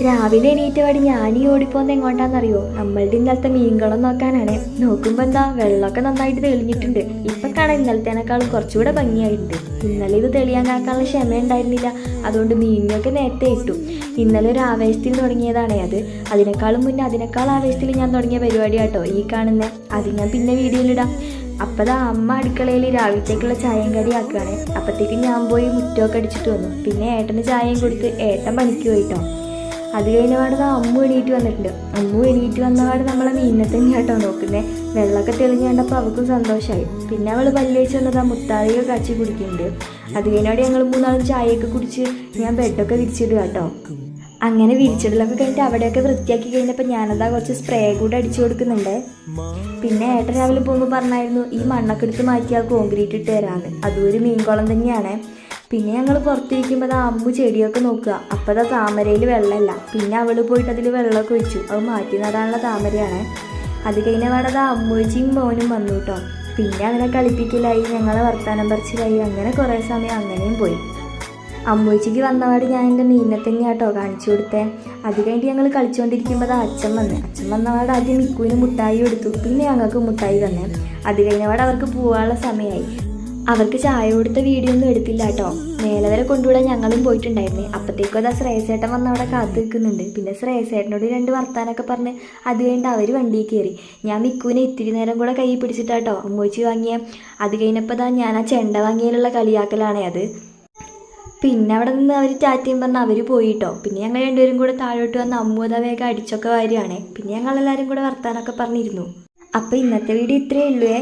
രാവിലെ എണീറ്റപാടി ഞാൻ ഈ ഓടിപ്പോകുന്നത് എങ്ങോട്ടാണെന്നറിയോ? നമ്മളുടെ ഇന്നലത്തെ മീൻകുളം നോക്കാനാണ്. നോക്കുമ്പോൾ എന്താ വെള്ളമൊക്കെ നന്നായിട്ട് തെളിഞ്ഞിട്ടുണ്ട്. ഇപ്പം കാണാൻ ഇന്നലത്തേനേക്കാളും കുറച്ചുകൂടെ ഭംഗിയായിട്ടുണ്ട്. ഇന്നലെ ഇത് തെളിയാൻ കാക്കാനുള്ള ക്ഷമ ഉണ്ടായിരുന്നില്ല. അതുകൊണ്ട് മീനിനൊക്കെ നേരത്തെ ഇട്ടു. ഇന്നലെ ഒരു ആവേശത്തിൽ തുടങ്ങിയതാണേ അത്. അതിനേക്കാൾ ആവേശത്തിൽ ഞാൻ തുടങ്ങിയ പരിപാടിയാട്ടോ ഈ കാണുന്നത്. അത് ഞാൻ പിന്നെ വീഡിയോയിലിടാം. അപ്പതാ അമ്മ അടുക്കളയിൽ രാവിലത്തേക്കുള്ള ചായയും കടി ആക്കുകയാണ്. അപ്പോഴത്തേക്കും ഞാൻ പോയി മുറ്റമൊക്കെ അടിച്ചിട്ട് വന്നു. പിന്നെ ഏട്ടന് ചായയും കൊടുത്ത് ഏട്ടൻ പണിക്ക് പോയിട്ടോ. അത് കഴിഞ്ഞപാട് അമ്മു എണീറ്റ് വന്നിട്ടുണ്ട്. അമ്മു എണീറ്റ് വന്നപാട് നമ്മളെ മീനിനെ തന്നെ കേട്ടോ നോക്കുന്നത്. വെള്ളമൊക്കെ തെളിഞ്ഞ് കണ്ടപ്പോൾ അവൾക്കും സന്തോഷമായി. പിന്നെ അവൾ പല്ലേച്ച് വന്നത് ആ മുത്താറിയൊക്കെ കാച്ചി കുടിക്കുന്നുണ്ട്. അത് കഴിഞ്ഞാൽ ഞങ്ങൾ മൂന്നാളും ചായയൊക്കെ കുടിച്ച് ഞാൻ ബെഡൊക്കെ വിരിച്ചിടുക കേട്ടോ. അങ്ങനെ വിരിച്ചിടലൊക്കെ കഴിഞ്ഞിട്ട് അവിടെയൊക്കെ വൃത്തിയാക്കി കഴിഞ്ഞപ്പോൾ ഞാനതാ കുറച്ച് സ്പ്രേ കൂടെ അടിച്ചു കൊടുക്കുന്നുണ്ട്. പിന്നെ ഏട്ടൻ രാവിലെ പോകുമ്പോൾ പറഞ്ഞായിരുന്നു ഈ മണ്ണൊക്കെ എടുത്ത് മാറ്റിയാൽ കോൺക്രീറ്റ് ഇട്ട് തരാമെന്ന്. അതും ഒരു മീൻകുളം തന്നെയാണ്. പിന്നെ ഞങ്ങൾ പുറത്തിരിക്കുമ്പോൾ അത് അമ്മു ചെടിയൊക്കെ നോക്കുക. അപ്പോൾ അത് താമരയിൽ വെള്ളമല്ല. പിന്നെ അവൾ പോയിട്ട് അതിൽ വെള്ളമൊക്കെ ഒഴിച്ചു. അത് മാറ്റി നടാനുള്ള താമരയാണ്. അത് കഴിഞ്ഞപാടത് അമ്മൂച്ചിയും മോനും വന്നു കേട്ടോ. പിന്നെ അങ്ങനെ കളിപ്പിക്കലായി, ഞങ്ങളെ വർത്താനം പറിച്ചിലായി. അങ്ങനെ കുറേ സമയം അങ്ങനെയും പോയി. അമ്മൂച്ചിക്ക് വന്നപാട് ഞാൻ എൻ്റെ മീനിനെ തന്നെയാണ് കേട്ടോ കാണിച്ചു കൊടുത്തേ. അത് കഴിഞ്ഞിട്ട് ഞങ്ങൾ കളിച്ചുകൊണ്ടിരിക്കുമ്പോൾ അത് അച്ഛൻ വന്നപാട് ആദ്യം മിക്കുവിന് മുട്ടായി കൊടുത്തു. പിന്നെ ഞങ്ങൾക്ക് മുട്ടായി തന്നെ. അത് കഴിഞ്ഞപാട് അവർക്ക് പോകാനുള്ള സമയമായി. അവർക്ക് ചായ കൊടുത്ത വീഡിയോ ഒന്നും എടുത്തില്ല കേട്ടോ. മേലെ വരെ കൊണ്ടുവിടാൻ ഞങ്ങളും പോയിട്ടുണ്ടായിരുന്നേ. അപ്പോഴത്തേക്കും അത് ശ്രേയസേട്ടൻ വന്ന് അവിടെ കാത്തു നിൽക്കുന്നുണ്ട്. പിന്നെ ശ്രേയസേട്ടനോട് 2 വർത്താനൊക്കെ പറഞ്ഞ് അത് കഴിഞ്ഞിട്ട് അവർ വണ്ടിയിൽ കയറി. ഞാൻ മിക്കുവിനെ ഇത്തിരി നേരം കൂടെ കൈ പിടിച്ചിട്ടാട്ടോ അമ്മൂച്ചി വാങ്ങിയ. അത് കഴിഞ്ഞപ്പോൾ ഞാൻ ആ ചെണ്ട വാങ്ങിയതിലുള്ള കളിയാക്കലാണേ അത്. പിന്നെ അവിടെ നിന്ന് അവർ ടാറ്റയും പറഞ്ഞ് അവർ പോയിട്ടോ. പിന്നെ ഞങ്ങൾ രണ്ടുപേരും കൂടെ താഴോട്ട് വന്ന് അമ്മൂത വേഗം അടിച്ചൊക്കെ വാരിയാണേ. പിന്നെ ഞങ്ങളെല്ലാവരും കൂടെ വർത്താനൊക്കെ പറഞ്ഞിരുന്നു. അപ്പോൾ ഇന്നത്തെ വീഡിയോ ഇത്രയേ ഉള്ളൂ.